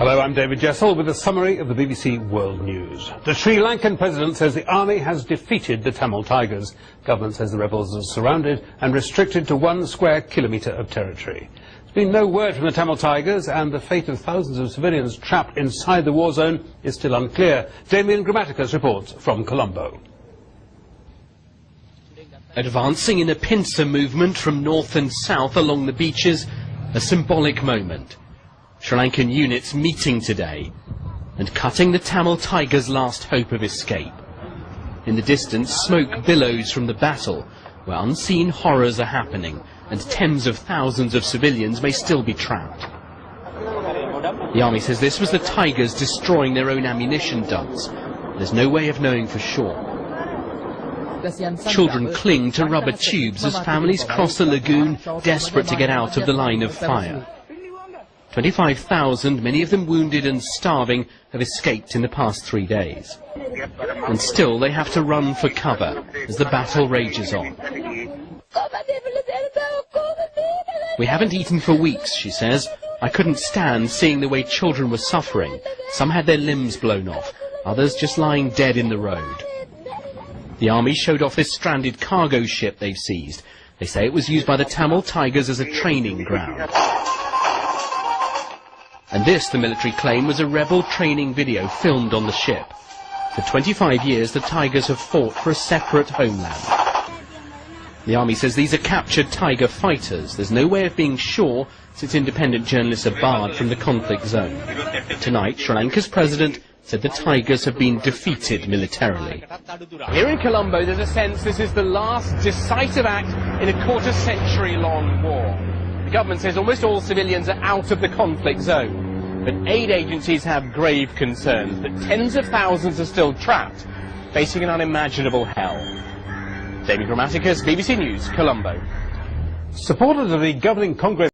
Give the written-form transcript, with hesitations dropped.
Hello, I'm David Jessel with a summary of the BBC World News. The Sri Lankan president says the army has defeated the Tamil Tigers. Government says the rebels are surrounded and restricted to 1 square kilometre of territory. There's been no word from the Tamil Tigers, and the fate of thousands of civilians trapped inside the war zone is still unclear. Damien Grammaticus reports from Colombo. Advancing in a pincer movement from north and south along the beaches, a symbolic moment. Sri Lankan units meeting today and cutting the Tamil Tigers' last hope of escape. In the distance, smoke billows from the battle, where unseen horrors are happening and tens of thousands of civilians may still be trapped. The army says this was the Tigers destroying their own ammunition dumps. There's no way of knowing for sure. Children cling to rubber tubes as families cross the lagoon, desperate to get out of the line of fire. 25,000, many of them wounded and starving, have escaped in the past 3 days. And still they have to run for cover as the battle rages on. We haven't eaten for weeks, she says. I couldn't stand seeing the way children were suffering. Some had their limbs blown off, others just lying dead in the road. The army showed off this stranded cargo ship they've seized. They say it was used by the Tamil Tigers as a training ground. And this, the military claim, was a rebel training video filmed on the ship. For 25 years, the Tigers have fought for a separate homeland. The army says these are captured Tiger fighters. There's no way of being sure, since independent journalists are barred from the conflict zone. Tonight, Sri Lanka's president said the Tigers have been defeated militarily. Here in Colombo, there's a sense this is the last decisive act in a quarter-century-long war. The government says almost all civilians are out of the conflict zone, but aid agencies have grave concerns that tens of thousands are still trapped, facing an unimaginable hell. Damien Grammaticus, BBC News, Colombo. Supporters of the governing Congress